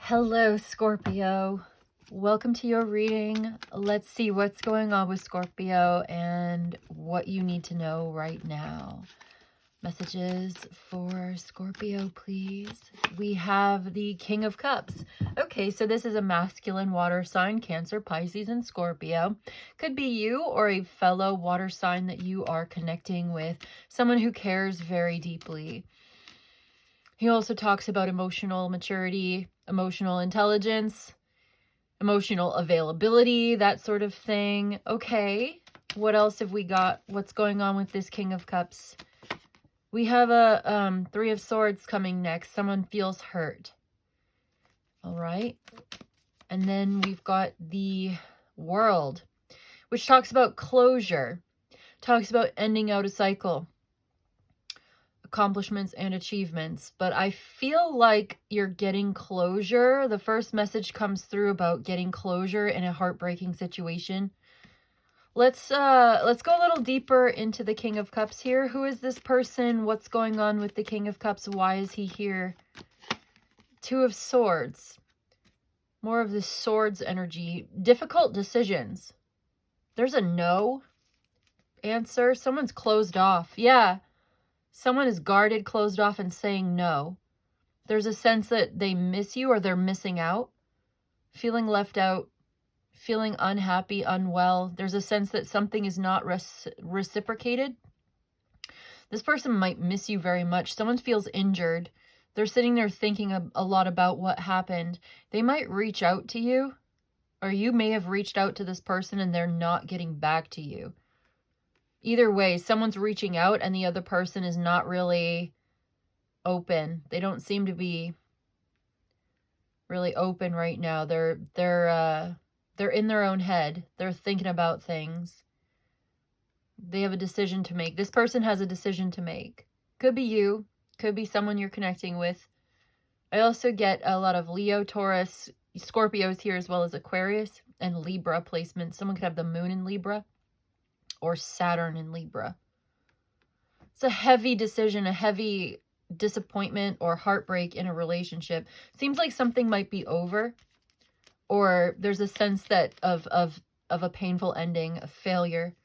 Hello, Scorpio. Welcome to your reading. Let's see what's going on with Scorpio and what you need to know right now. Messages for Scorpio, please. We have the King of Cups. Okay, so this is a masculine water sign, Cancer, Pisces, and Scorpio. Could be you or a fellow water sign that you are connecting with, someone who cares very deeply. He also talks about emotional maturity, emotional intelligence, emotional availability, that sort of thing. Okay, what else have we got? What's going on with this King of Cups? We have a Three of Swords coming next. Someone feels hurt. All right. And then we've got the World, which talks about closure, talks about ending out a cycle, accomplishments and achievements. But I feel like you're getting closure. The first message comes through about getting closure in a heartbreaking situation. Let's go a little deeper into the King of Cups here. Who is this person? What's going on with the King of Cups? Why is he here? Two of Swords. More of the swords energy. Difficult decisions. There's a no answer. Someone's closed off. Yeah. Someone is guarded, closed off, and saying no. There's a sense that they miss you or they're missing out. Feeling left out. Feeling unhappy, unwell. There's a sense that something is not reciprocated. This person might miss you very much. Someone feels injured. They're sitting there thinking a lot about what happened. They might reach out to you, or you may have reached out to this person and they're not getting back to you. Either way, someone's reaching out and the other person is not really open. They don't seem to be really open right now. They're in their own head. They're thinking about things. They have a decision to make. This person has a decision to make. Could be you. Could be someone you're connecting with. I also get a lot of Leo, Taurus, Scorpios here, as well as Aquarius and Libra placements. Someone could have the moon in Libra or Saturn in Libra. It's a heavy decision, a heavy disappointment or heartbreak in a relationship. Seems like something might be over, or there's a sense that of a painful ending, a failure.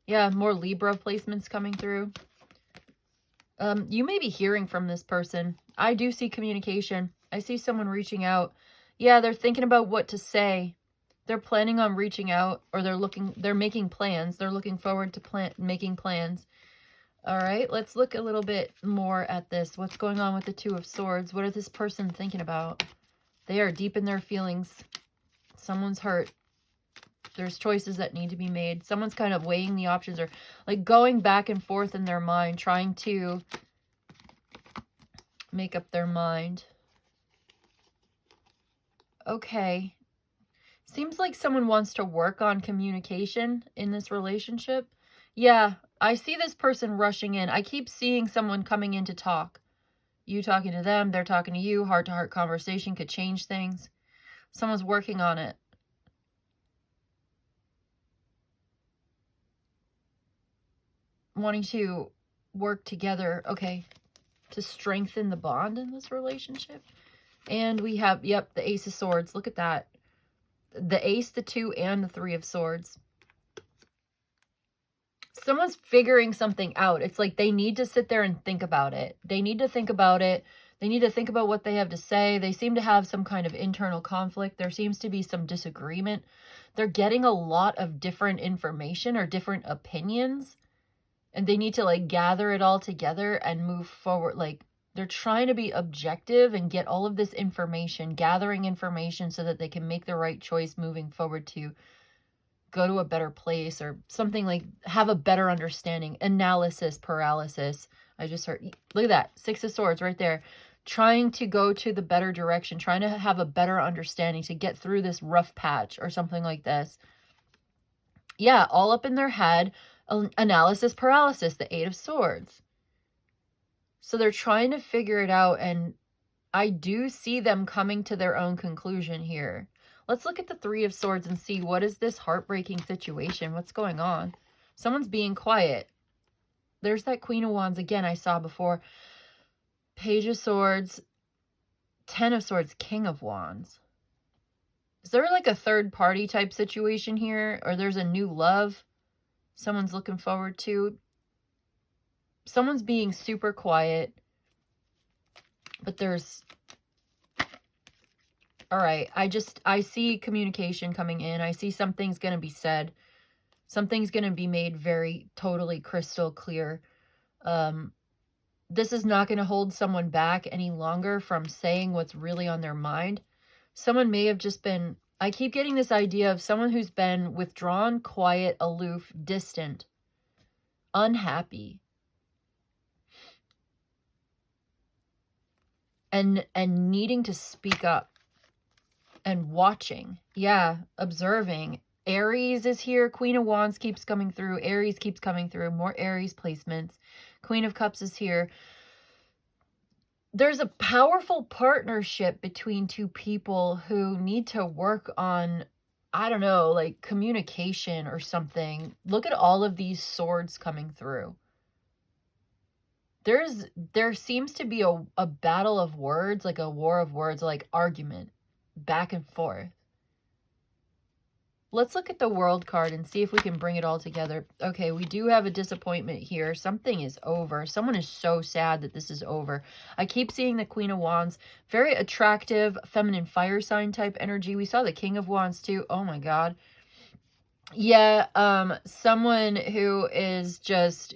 Yeah, more Libra placements coming through. You may be hearing from this person. I do see communication. I see someone reaching out. Yeah, they're thinking about what to say. They're planning on reaching out, or they're making plans. They're looking forward to making plans. All right, let's look a little bit more at this. What's going on with the Two of Swords? What is this person thinking about? They are deep in their feelings. Someone's hurt. There's choices that need to be made. Someone's kind of weighing the options, or like going back and forth in their mind, trying to make up their mind. Okay. Seems like someone wants to work on communication in this relationship. Yeah, I see this person rushing in. I keep seeing someone coming in to talk. You talking to them, they're talking to you. Heart-to-heart conversation could change things. Someone's working on it. Wanting to work together, okay, to strengthen the bond in this relationship. And we have, yep, the Ace of Swords. Look at that. The Ace, the Two, and the Three of Swords. Someone's figuring something out. It's like they need to sit there and think about it. They need to think about it. They need to think about what they have to say. They seem to have some kind of internal conflict. There seems to be some disagreement. They're getting a lot of different information or different opinions. And they need to like gather it all together and move forward. Like they're trying to be objective and get all of this information, gathering information so that they can make the right choice moving forward to go to a better place or something, like have a better understanding. Analysis paralysis. I just heard, look at that. Six of Swords right there. Trying to go to the better direction, trying to have a better understanding to get through this rough patch or something like this. Yeah, all up in their head. Analysis paralysis, the Eight of Swords. So they're trying to figure it out, and I do see them coming to their own conclusion here. Let's look at the Three of Swords and see, what is this heartbreaking situation? What's going on? Someone's being quiet. There's that Queen of Wands again I saw before. Page of Swords. Ten of Swords, King of Wands. Is there like a third party type situation here? Or there's a new love someone's looking forward to? Someone's being super quiet. But there's... All right, I see communication coming in. I see something's going to be said. Something's going to be made very, totally crystal clear. This is not going to hold someone back any longer from saying what's really on their mind. Someone may have just been... I keep getting this idea of someone who's been withdrawn, quiet, aloof, distant, unhappy. And needing to speak up. And watching. Yeah, observing. Aries is here. Queen of Wands keeps coming through. Aries keeps coming through. More Aries placements. Queen of Cups is here. There's a powerful partnership between two people who need to work on, I don't know, like communication or something. Look at all of these swords coming through. There seems to be a battle of words, like a war of words, like argument. Back and forth. Let's look at the World card and see if we can bring it all together. Okay, we do have a disappointment here. Something is over. Someone is so sad that this is over. I keep seeing the Queen of Wands. Very attractive, feminine fire sign type energy. We saw the King of Wands too. Oh my God. Yeah, someone who is just...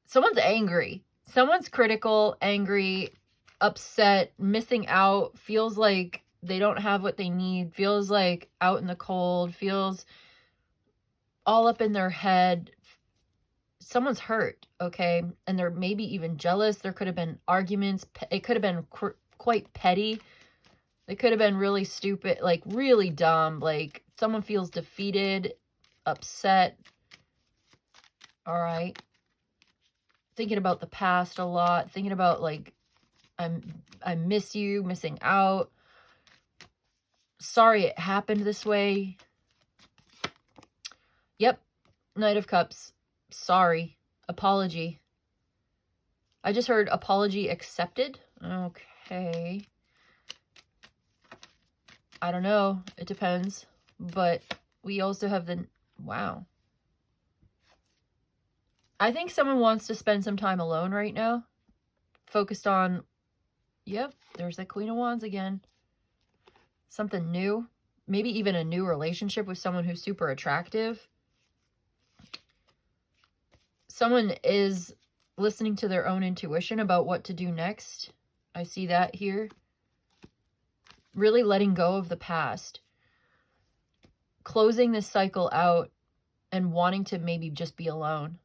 Someone's angry. Someone's critical, angry, upset, missing out, feels like they don't have what they need, feels like out in the cold, feels all up in their head. Someone's hurt, okay? And they're maybe even jealous. There could have been arguments. It could have been quite petty. It could have been really stupid, like really dumb. Like someone feels defeated, upset. All right. Thinking about the past a lot. Thinking about like, I miss you, missing out. Sorry it happened this way. Yep. Knight of Cups. Sorry. Apology. I just heard apology accepted. Okay. I don't know. It depends. But we also have the... Wow. I think someone wants to spend some time alone right now. Focused on... Yep, there's the Queen of Wands again. Something new. Maybe even a new relationship with someone who's super attractive. Someone is listening to their own intuition about what to do next. I see that here. Really letting go of the past. Closing this cycle out and wanting to maybe just be alone.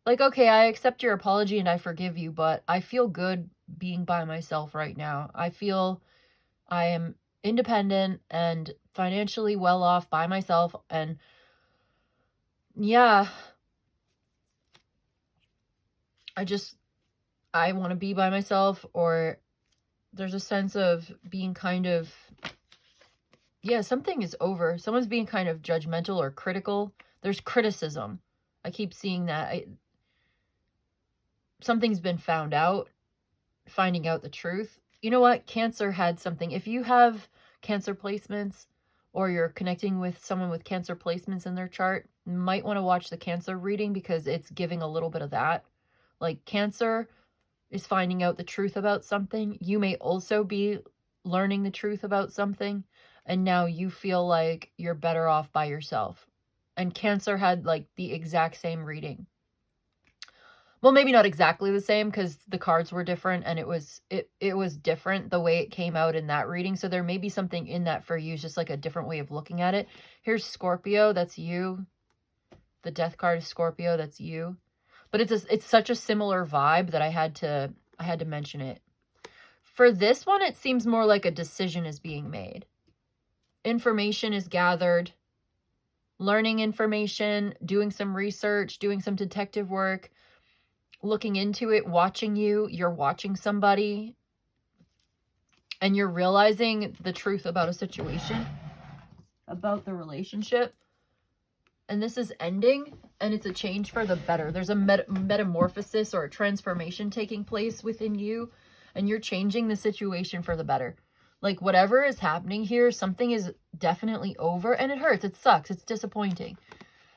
Like, okay, I accept your apology and I forgive you, but I feel good being by myself right now. I feel I am independent and financially well off by myself. And yeah, I want to be by myself. Or there's a sense of being kind of, yeah, something is over. Someone's being kind of judgmental or critical. There's criticism. I keep seeing that. Something's been found out. Finding out the truth. You know what? Cancer had something. If you have Cancer placements or you're connecting with someone with Cancer placements in their chart, you might want to watch the Cancer reading because it's giving a little bit of that. Like Cancer is finding out the truth about something. You may also be learning the truth about something and now you feel like you're better off by yourself. And Cancer had like the exact same reading. Well, maybe not exactly the same because the cards were different and it was different the way it came out in that reading. So there may be something in that for you. It's just like a different way of looking at it. Here's Scorpio. That's you. The Death card is Scorpio. That's you. But it's such a similar vibe that I had to mention it. For this one, it seems more like a decision is being made. Information is gathered. Learning information. Doing some research. Doing some detective work. Looking into it, watching you, you're watching somebody, and you're realizing the truth about a situation, about the relationship, and this is ending, and it's a change for the better. There's a metamorphosis or a transformation taking place within you, and you're changing the situation for the better. Like, whatever is happening here, something is definitely over, and it hurts. It sucks. It's disappointing.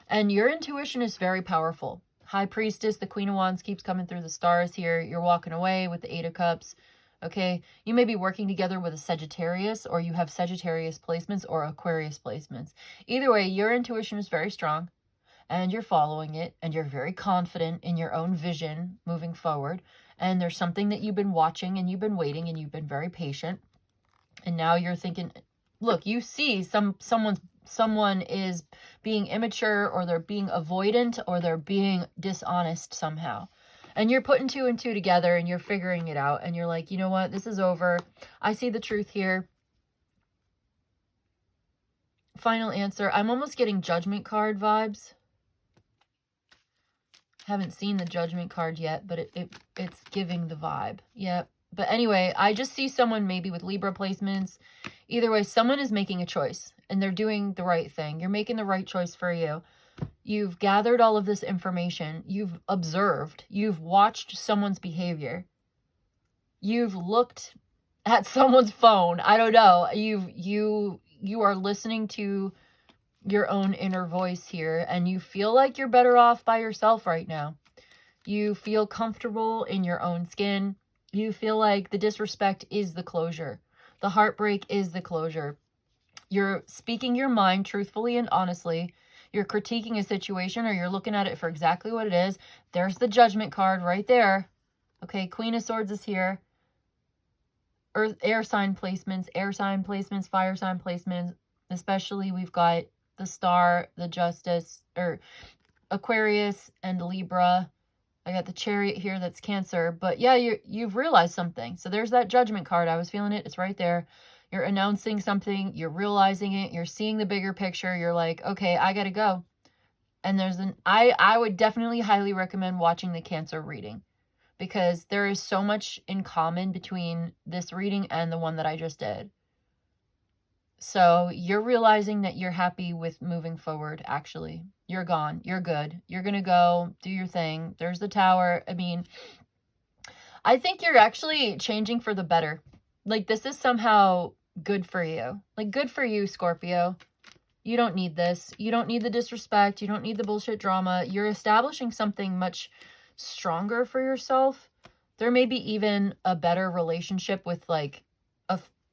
And your intuition is very powerful. High Priestess, the Queen of Wands keeps coming through the stars here. You're walking away with the Eight of Cups. Okay, you may be working together with a Sagittarius, or you have Sagittarius placements or Aquarius placements. Either way, your intuition is very strong, and you're following it, and you're very confident in your own vision moving forward. And there's something that you've been watching, and you've been waiting, and you've been very patient. And now you're thinking, look, you see someone is being immature, or they're being avoidant, or they're being dishonest somehow. And you're putting two and two together, and you're figuring it out. And you're like, you know what? This is over. I see the truth here. Final answer. I'm almost getting Judgment card vibes. Haven't seen the Judgment card yet, but it's giving the vibe. Yep. But anyway, I just see someone maybe with Libra placements. Either way, someone is making a choice, and they're doing the right thing. You're making the right choice for you. You've gathered all of this information. You've observed. You've watched someone's behavior. You've looked at someone's phone. I don't know. You are listening to your own inner voice here, and you feel like you're better off by yourself right now. You feel comfortable in your own skin. You feel like the disrespect is the closure. The heartbreak is the closure. You're speaking your mind truthfully and honestly. You're critiquing a situation, or you're looking at it for exactly what it is. There's the Judgment card right there. Okay, Queen of Swords is here. Earth, air sign placements, fire sign placements. Especially we've got the Star, the Justice, or Aquarius and Libra. I got the Chariot here, that's Cancer. But yeah, you've realized something. So there's that Judgment card. I was feeling it. It's right there. You're announcing something. You're realizing it. You're seeing the bigger picture. You're like, okay, I got to go. And I would definitely highly recommend watching the Cancer reading, because there is so much in common between this reading and the one that I just did. So you're realizing that you're happy with moving forward, actually. You're gone. You're good. You're going to go do your thing. There's the Tower. I mean, I think you're actually changing for the better. Like, this is somehow good for you. Like, good for you, Scorpio. You don't need this. You don't need the disrespect. You don't need the bullshit drama. You're establishing something much stronger for yourself. There may be even a better relationship with, like,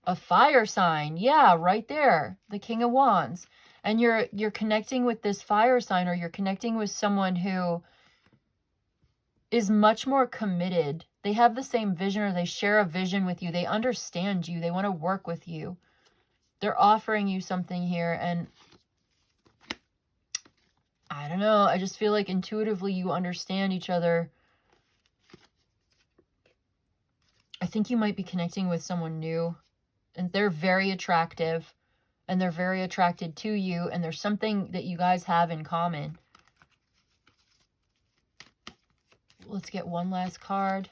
a fire sign. Yeah, right there. The King of Wands. And you're connecting with this fire sign, or you're connecting with someone who is much more committed. They have the same vision, or they share a vision with you. They understand you. They want to work with you. They're offering you something here. And I don't know. I just feel like intuitively you understand each other. I think you might be connecting with someone new. And they're very attractive. And they're very attracted to you. And there's something that you guys have in common. Let's get one last card.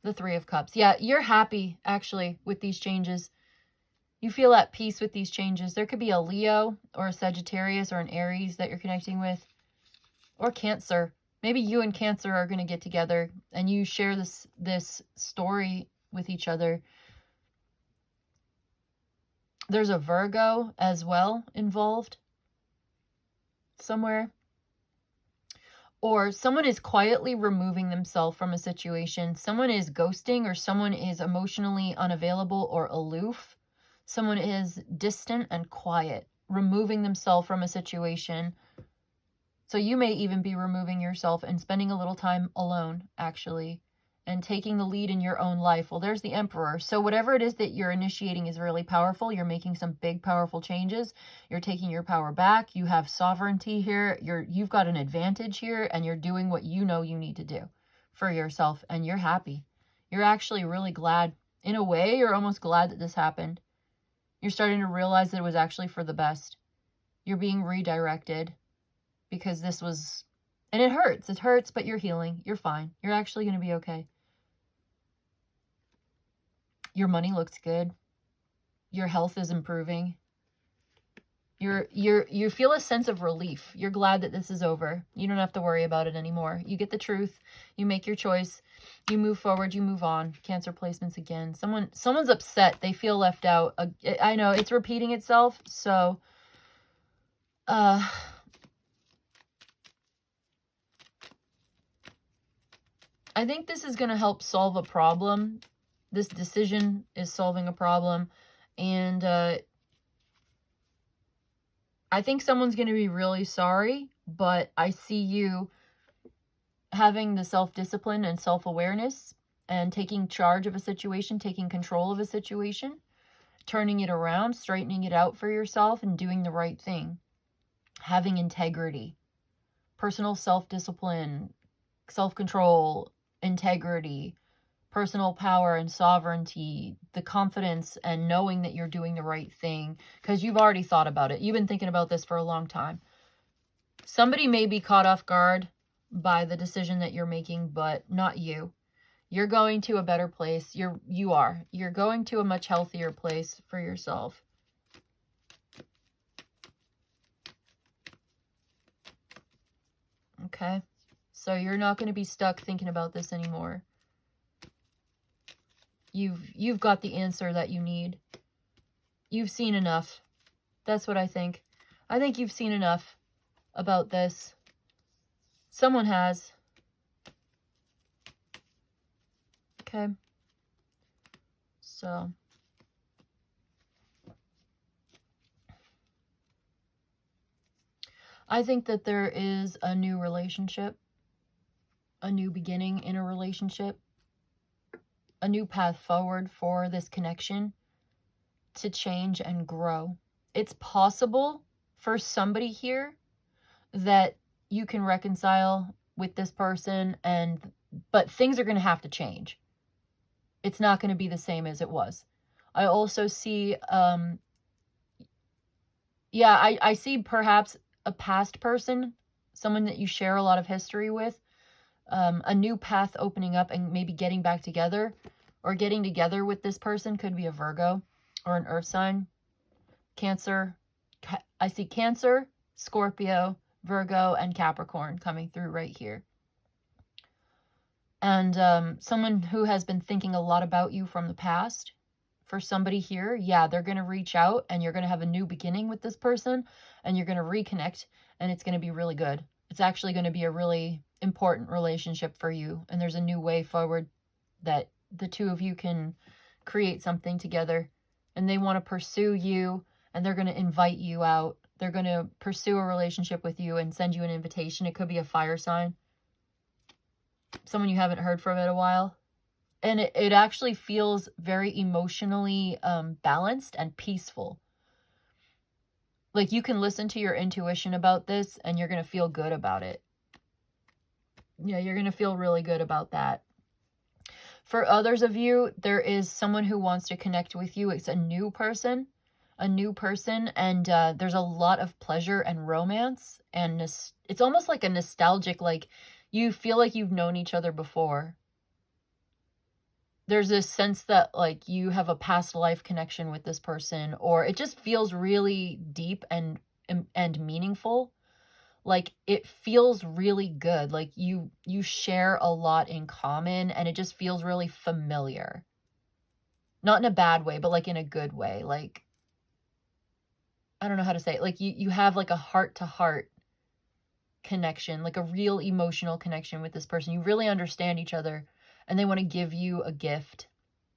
The Three of Cups. Yeah, you're happy, actually, with these changes. You feel at peace with these changes. There could be a Leo or a Sagittarius or an Aries that you're connecting with. Or Cancer. Maybe you and Cancer are going to get together and you share this story with each other. There's a Virgo as well involved somewhere. Or someone is quietly removing themselves from a situation. Someone is ghosting, or someone is emotionally unavailable or aloof. Someone is distant and quiet, removing themselves from a situation. So you may even be removing yourself and spending a little time alone, actually, and taking the lead in your own life. Well, there's the Emperor. So whatever it is that you're initiating is really powerful. You're making some big, powerful changes. You're taking your power back. You have sovereignty here. You've got an advantage here, and you're doing what you know you need to do for yourself, and you're happy. You're actually really glad. In a way, you're almost glad that this happened. You're starting to realize that it was actually for the best. You're being redirected because this was... And it hurts. It hurts, but you're healing. You're fine. You're actually going to be okay. Your money looks good. Your health is improving. You feel a sense of relief. You're glad that this is over. You don't have to worry about it anymore. You get the truth. You make your choice. You move forward. You move on. Cancer placements again. Someone's upset. They feel left out. I know it's repeating itself. So, I think this is going to help solve a problem. This decision is solving a problem. And, I think someone's going to be really sorry, but I see you having the self-discipline and self-awareness and taking charge of a situation, taking control of a situation, turning it around, straightening it out for yourself, and doing the right thing. Having integrity, personal self-discipline, self-control, integrity, personal power and sovereignty, the confidence and knowing that you're doing the right thing because you've already thought about it. You've been thinking about this for a long time. Somebody may be caught off guard by the decision that you're making, but not you. You're going to a better place. You're going to a much healthier place for yourself. Okay? So you're not going to be stuck thinking about this anymore. You've got the answer that you need. You've seen enough. That's what I think. I think you've seen enough about this. Someone has. Okay. So. I think that there is a new relationship, a new beginning in a relationship, a new path forward for this connection to change and grow. It's possible for somebody here that you can reconcile with this person, but things are going to have to change. It's not going to be the same as it was. I also see, I see perhaps a past person, someone that you share a lot of history with, a new path opening up and maybe getting back together or getting together with this person. Could be a Virgo or an earth sign. Cancer. I see Cancer, Scorpio, Virgo, and Capricorn coming through right here. And someone who has been thinking a lot about you from the past. For somebody here, yeah, they're going to reach out and you're going to have a new beginning with this person and you're going to reconnect and it's going to be really good. It's actually going to be a really important relationship for you. And there's a new way forward that the two of you can create something together. And they want to pursue you and they're going to invite you out. They're going to pursue a relationship with you and send you an invitation. It could be a fire sign. Someone you haven't heard from in a while. And it actually feels very emotionally balanced and peaceful. Like you can listen to your intuition about this and you're going to feel good about it. Yeah, you're going to feel really good about that. For others of you, there is someone who wants to connect with you. It's a new person, and there's a lot of pleasure and romance. And it's almost like a nostalgic, like you feel like you've known each other before. There's this sense that like you have a past life connection with this person, or it just feels really deep and meaningful. Like it feels really good. Like you share a lot in common and it just feels really familiar. Not in a bad way, but like in a good way. Like, I don't know how to say it. Like you have like a heart to heart connection, like a real emotional connection with this person. You really understand each other. And they want to give you a gift.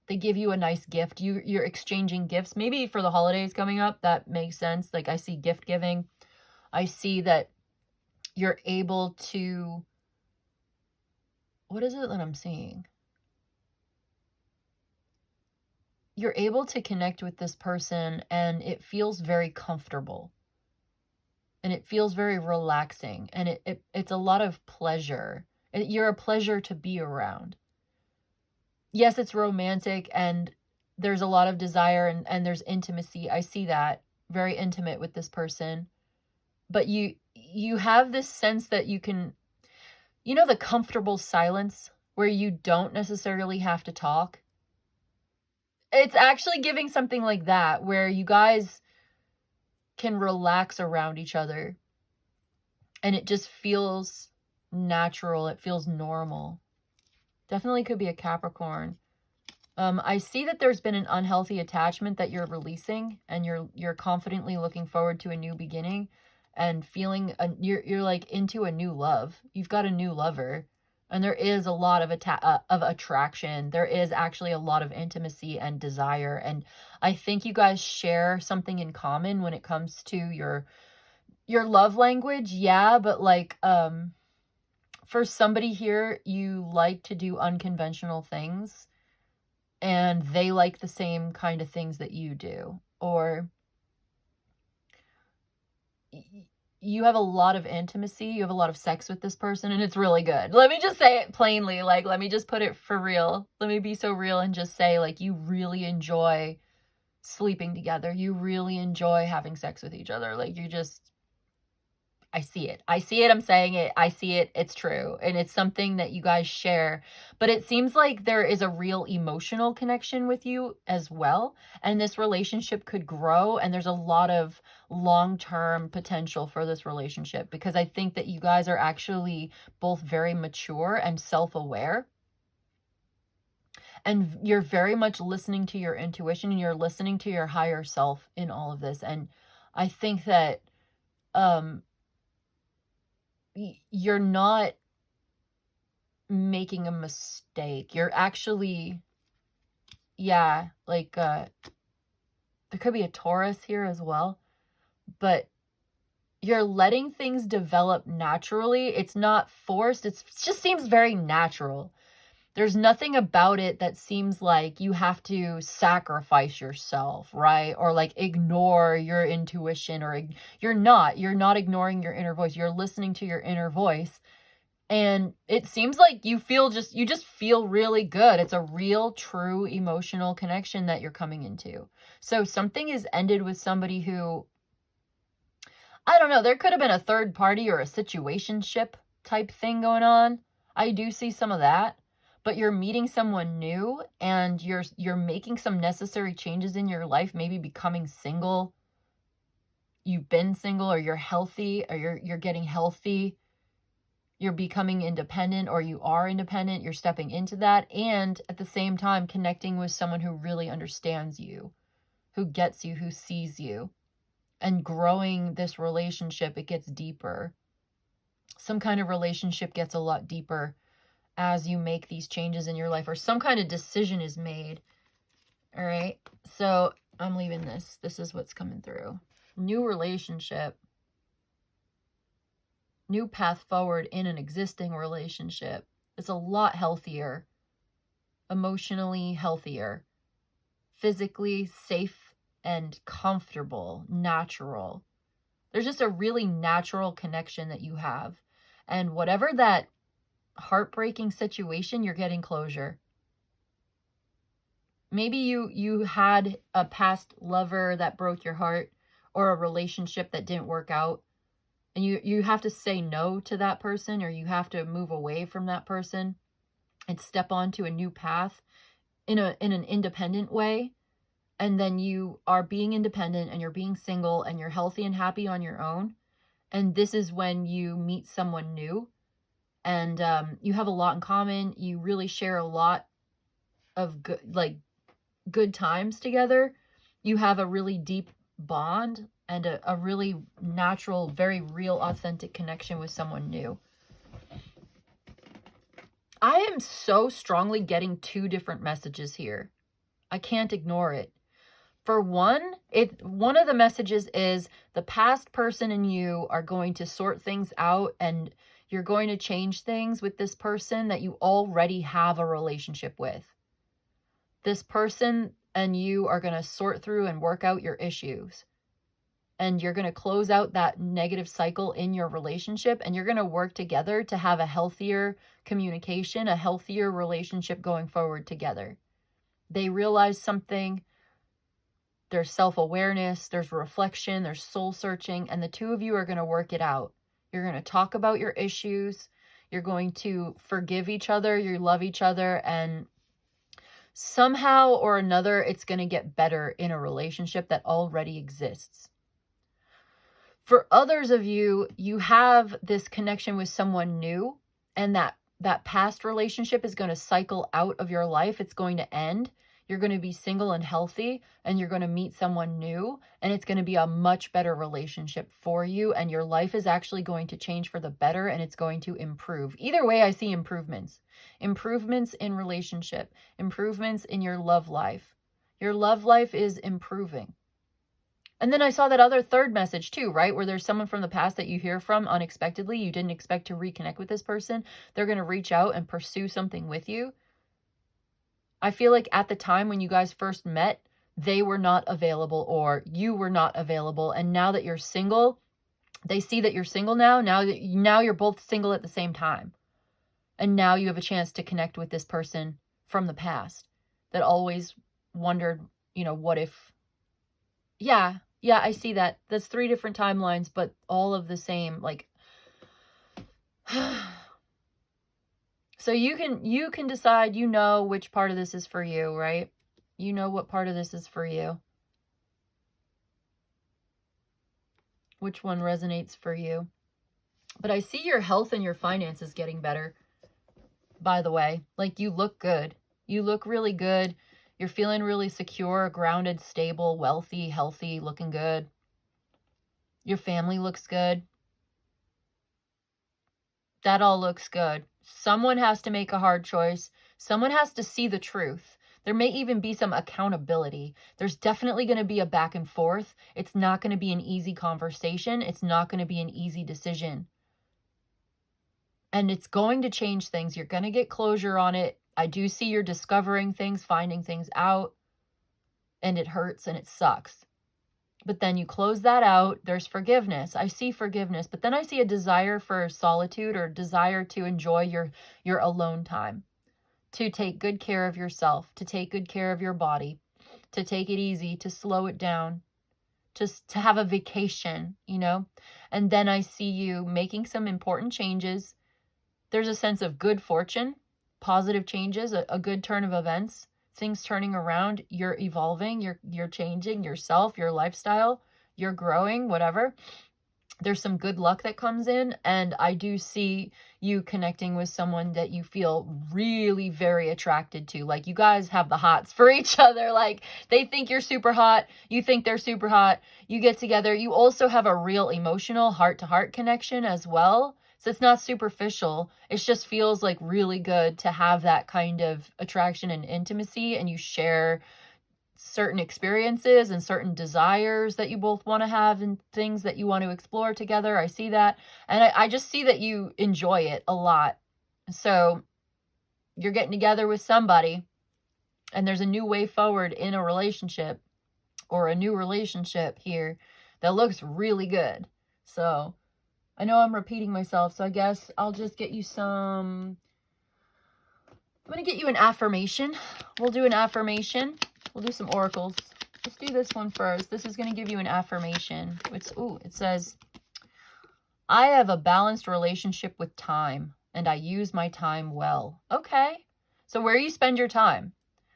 They give you a nice gift. You're exchanging gifts. Maybe for the holidays coming up, that makes sense. Like I see gift giving. I see that you're able to... What is it that I'm seeing? You're able to connect with this person and it feels very comfortable. And it feels very relaxing. And it's a lot of pleasure. You're a pleasure to be around. Yes, it's romantic and there's a lot of desire and there's intimacy. I see that. Very intimate with this person. But you have this sense that you can, the comfortable silence where you don't necessarily have to talk. It's actually giving something like that where you guys, can relax around each other, and it just feels natural. It feels normal. Definitely could be a Capricorn. I see that there's been an unhealthy attachment that you're releasing, and you're confidently looking forward to a new beginning and feeling you're like into a new love. You've got a new lover, and there is a lot of of attraction. There is actually a lot of intimacy and desire, and I think you guys share something in common when it comes to your love language. Yeah, but like for somebody here, you like to do unconventional things, and they like the same kind of things that you do. Or you have a lot of intimacy, you have a lot of sex with this person, and it's really good. Let me just say it plainly, like, let me just put it for real. Let me be so real and just say, like, you really enjoy sleeping together. You really enjoy having sex with each other. Like, you just, I see it. I see it. I'm saying it. I see it. It's true. And it's something that you guys share. But it seems like there is a real emotional connection with you as well. And this relationship could grow. And there's a lot of long-term potential for this relationship, because I think that you guys are actually both very mature and self-aware. And you're very much listening to your intuition, and you're listening to your higher self in all of this. And I think that, you're not making a mistake. You're actually, yeah, like, there could be a Taurus here as well, but you're letting things develop naturally. It's not forced. It just seems very natural. There's nothing about it that seems like you have to sacrifice yourself, right? Or like ignore your intuition, or you're not ignoring your inner voice. You're listening to your inner voice. And it seems like you just feel really good. It's a real, true emotional connection that you're coming into. So something is ended with somebody who, I don't know, there could have been a third party or a situationship type thing going on. I do see some of that. But you're meeting someone new, and you're making some necessary changes in your life, maybe becoming single. You've been single, or you're healthy, or you're getting healthy. You're becoming independent, or you are independent. You're stepping into that, and at the same time connecting with someone who really understands you, who gets you, who sees you. And growing this relationship, it gets deeper. Some kind of relationship gets a lot deeper as you make these changes in your life, or some kind of decision is made. All right. So I'm leaving this. This is what's coming through. New relationship. New path forward in an existing relationship. It's a lot healthier. Emotionally healthier. Physically safe and comfortable. Natural. There's just a really natural connection that you have. And whatever that heartbreaking situation, you're getting closure. Maybe you had a past lover that broke your heart, or a relationship that didn't work out, and you have to say no to that person, or you have to move away from that person and step onto a new path in an independent way. And then you are being independent, and you're being single, and you're healthy and happy on your own. And this is when you meet someone new. And you have a lot in common. You really share a lot of good times together. You have a really deep bond and a really natural, very real, authentic connection with someone new. I am so strongly getting two different messages here. I can't ignore it. For one of the messages is the past person and you are going to sort things out, and you're going to change things with this person that you already have a relationship with. This person and you are going to sort through and work out your issues. And you're going to close out that negative cycle in your relationship, and you're going to work together to have a healthier communication, a healthier relationship going forward together. They realize something. There's self-awareness, there's reflection, there's soul searching, and the two of you are going to work it out. You're going to talk about your issues. You're going to forgive each other. You love each other. And somehow or another, it's going to get better in a relationship that already exists. For others of you, you have this connection with someone new, and that past relationship is going to cycle out of your life. It's going to end. You're going to be single and healthy, and you're going to meet someone new, and it's going to be a much better relationship for you, and your life is actually going to change for the better, and it's going to improve. Either way, I see improvements. Improvements in relationship, improvements in your love life. Your love life is improving. And then I saw that other third message too, right? Where there's someone from the past that you hear from unexpectedly. You didn't expect to reconnect with this person. They're going to reach out and pursue something with you. I feel like at the time when you guys first met, they were not available or you were not available. And now that you're single, they see that you're single now. Now you're both single at the same time. And now you have a chance to connect with this person from the past that always wondered, what if... Yeah, I see that. That's 3 different timelines, but all of the same, like... So you can decide, which part of this is for you, right? You know what part of this is for you. Which one resonates for you. But I see your health and your finances getting better, by the way. Like, you look good. You look really good. You're feeling really secure, grounded, stable, wealthy, healthy, looking good. Your family looks good. That all looks good. Someone has to make a hard choice. Someone has to see the truth. There may even be some accountability. There's definitely going to be a back and forth. It's not going to be an easy conversation. It's not going to be an easy decision. And it's going to change things. You're going to get closure on it. I do see you're discovering things, finding things out, and it hurts and it sucks. But then you close that out. There's forgiveness. I see forgiveness, but then I see a desire for solitude or desire to enjoy your alone time, to take good care of yourself, to take good care of your body, to take it easy, to slow it down, just to have a vacation, And then I see you making some important changes. There's a sense of good fortune, positive changes, a good turn of events, things turning around. You're evolving, you're changing yourself, your lifestyle, you're growing, whatever. There's some good luck that comes in, and I do see you connecting with someone that you feel really very attracted to. Like, you guys have the hots for each other. Like, they think you're super hot, you think they're super hot, you get together. You also have a real emotional heart-to-heart connection as well. So it's not superficial. It just feels like really good to have that kind of attraction and intimacy, and you share certain experiences and certain desires that you both want to have and things that you want to explore together. I see that. And I just see that you enjoy it a lot. So you're getting together with somebody, and there's a new way forward in a relationship, or a new relationship here that looks really good. So I know I'm repeating myself, so I guess I'll just get you I'm going to get you an affirmation. We'll do an affirmation. We'll do some oracles. Let's do this one first. This is going to give you an affirmation. It says, I have a balanced relationship with time, and I use my time well. Okay. So where you spend your time.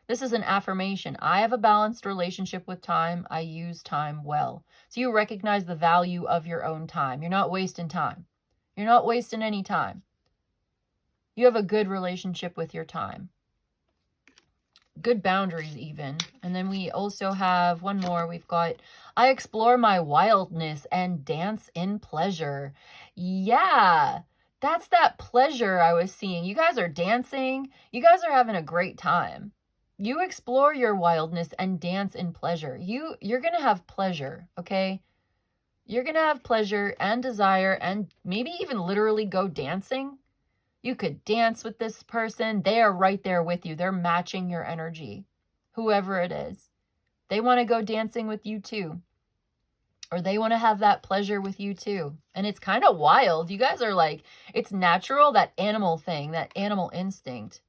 This is an affirmation. I have a balanced relationship with time. I use time well. So you recognize the value of your own time. You're not wasting time. You're not wasting any time. You have a good relationship with your time. Good boundaries even. And then we also have one more. We've got, I explore my wildness and dance in pleasure. Yeah, that's that pleasure I was seeing. You guys are dancing. You guys are having a great time. You explore your wildness and dance in pleasure. You're going to have pleasure, okay? You're going to have pleasure and desire, and maybe even literally go dancing. You could dance with this person. They are right there with you. They're matching your energy, whoever it is. They want to go dancing with you too. Or they want to have that pleasure with you too. And it's kind of wild. You guys are like, it's natural, that animal thing, that animal instinct.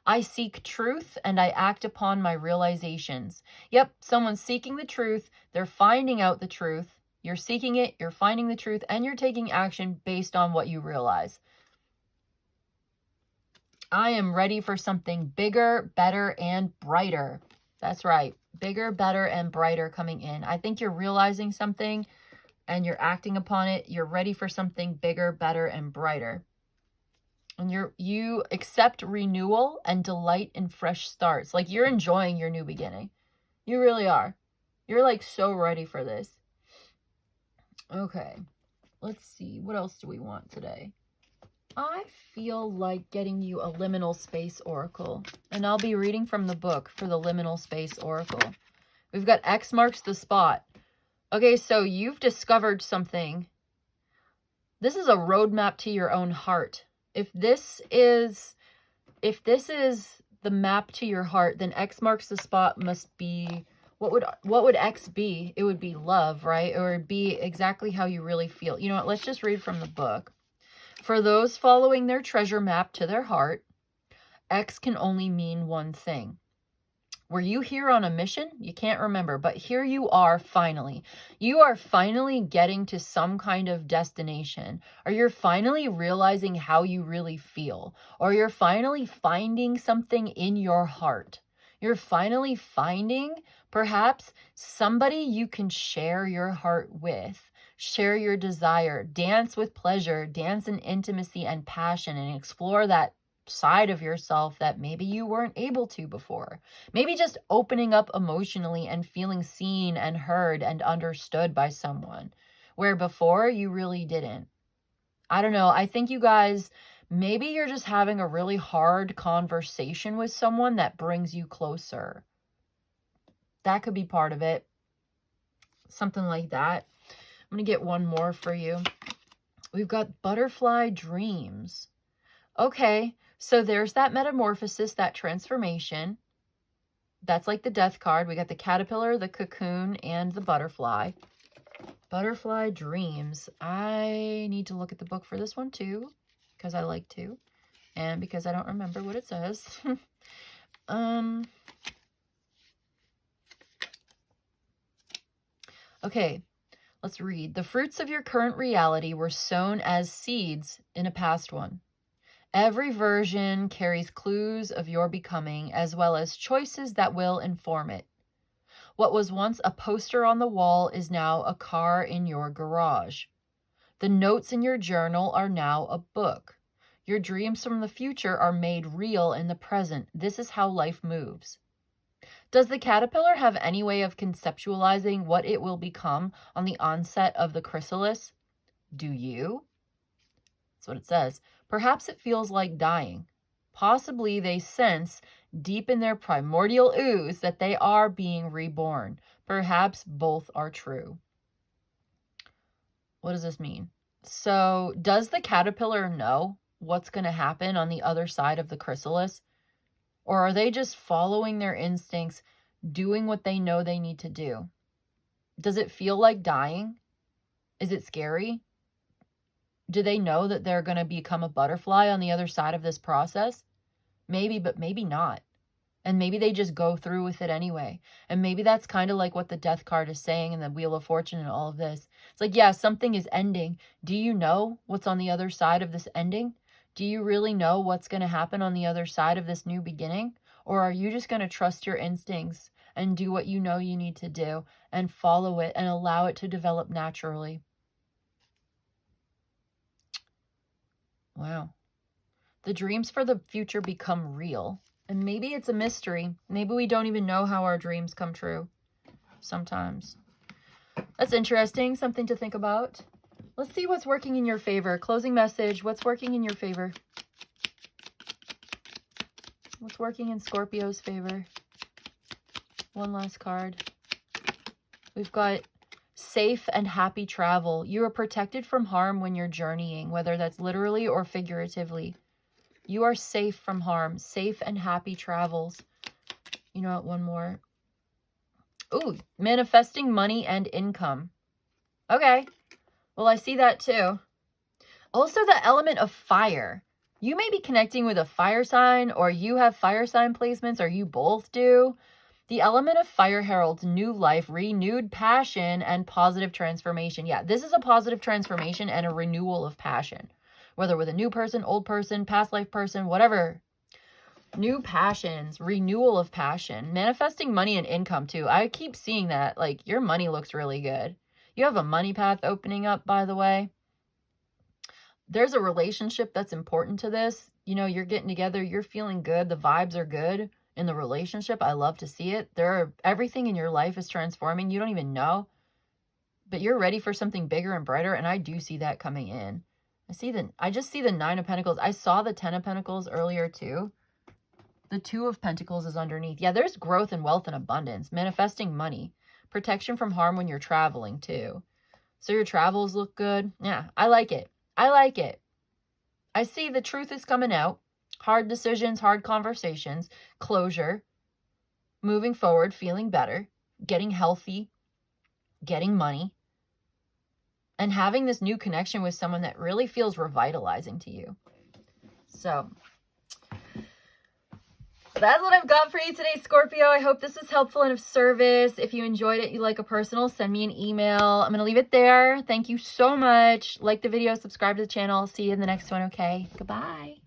I seek truth and I act upon my realizations. Yep, someone's seeking the truth. They're finding out the truth. You're seeking it, you're finding the truth, and you're taking action based on what you realize. I am ready for something bigger, better, and brighter. That's right. Bigger, better, and brighter coming in. I think you're realizing something and you're acting upon it. You're ready for something bigger, better, and brighter. And you accept renewal and delight in fresh starts. Like, you're enjoying your new beginning. You really are. You're like so ready for this. Okay. Let's see. What else do we want today? I feel like getting you a liminal space oracle. And I'll be reading from the book for the liminal space oracle. We've got X marks the spot. Okay, so you've discovered something. This is a roadmap to your own heart. If this is the map to your heart, then X marks the spot must be, what would X be? It would be love, right? Or it'd be exactly how you really feel. You know what? Let's just read from the book. For those following their treasure map to their heart, X can only mean one thing. Were you here on a mission? You can't remember, but here you are finally. You are finally getting to some kind of destination, or you're finally realizing how you really feel, or you're finally finding something in your heart. You're finally finding perhaps somebody you can share your heart with, share your desire, dance with pleasure, dance in intimacy and passion, and explore that side of yourself that maybe you weren't able to before. Maybe just opening up emotionally and feeling seen and heard and understood by someone, where before you really didn't. I don't know. I think you guys, maybe you're just having a really hard conversation with someone that brings you closer. That could be part of it. Something like that. I'm going to get one more for you. We've got butterfly dreams. Okay, so there's that metamorphosis, that transformation. That's like the death card. We got the caterpillar, the cocoon, and the butterfly. Butterfly dreams. I need to look at the book for this one too, because I like to, and because I don't remember what it says. Okay, let's read. The fruits of your current reality were sown as seeds in a past one. Every version carries clues of your becoming, as well as choices that will inform it. What was once a poster on the wall is now a car in your garage. The notes in your journal are now a book. Your dreams from the future are made real in the present. This is how life moves. Does the caterpillar have any way of conceptualizing what it will become on the onset of the chrysalis? Do you? That's what it says. Perhaps it feels like dying. Possibly they sense deep in their primordial ooze that they are being reborn. Perhaps both are true. What does this mean? So does the caterpillar know what's going to happen on the other side of the chrysalis? Or are they just following their instincts, doing what they know they need to do? Does it feel like dying? Is it scary? Do they know that they're going to become a butterfly on the other side of this process? Maybe, but maybe not. And maybe they just go through with it anyway. And maybe that's kind of like what the death card is saying in the Wheel of Fortune and all of this. It's like, yeah, something is ending. Do you know what's on the other side of this ending? Do you really know what's going to happen on the other side of this new beginning? Or are you just going to trust your instincts and do what you know you need to do and follow it and allow it to develop naturally? Wow. The dreams for the future become real. And maybe it's a mystery. Maybe we don't even know how our dreams come true sometimes. That's interesting. Something to think about. Let's see what's working in your favor. Closing message. What's working in your favor? What's working in Scorpio's favor? One last card. We've got safe and happy travel. You are protected from harm when you're journeying, whether that's literally or figuratively. You are safe from harm. Safe and happy travels. You know what? One more. Ooh, manifesting money and income. Okay. Well, I see that too. Also, the element of fire. You may be connecting with a fire sign, or you have fire sign placements, or you both do. The element of fire heralds new life, renewed passion, and positive transformation. Yeah, this is a positive transformation and a renewal of passion. Whether with a new person, old person, past life person, whatever. New passions, renewal of passion, manifesting money and income too. I keep seeing that. Like, your money looks really good. You have a money path opening up, by the way. There's a relationship that's important to this. You know, you're getting together, you're feeling good, the vibes are good in the relationship. I love to see it. Everything in your life is transforming. You don't even know, but you're ready for something bigger and brighter, and I do see that coming in. I just see the 9 of Pentacles. I saw the 10 of Pentacles earlier too. The 2 of Pentacles is underneath. Yeah, there's growth and wealth and abundance, manifesting money, protection from harm when you're traveling too. So your travels look good. Yeah, I like it. I like it. I see the truth is coming out. Hard decisions, hard conversations, closure, moving forward, feeling better, getting healthy, getting money, and having this new connection with someone that really feels revitalizing to you. So that's what I've got for you today, Scorpio. I hope this was helpful and of service. If you enjoyed it, you like a personal, send me an email. I'm going to leave it there. Thank you so much. Like the video, subscribe to the channel. See you in the next one, okay? Goodbye.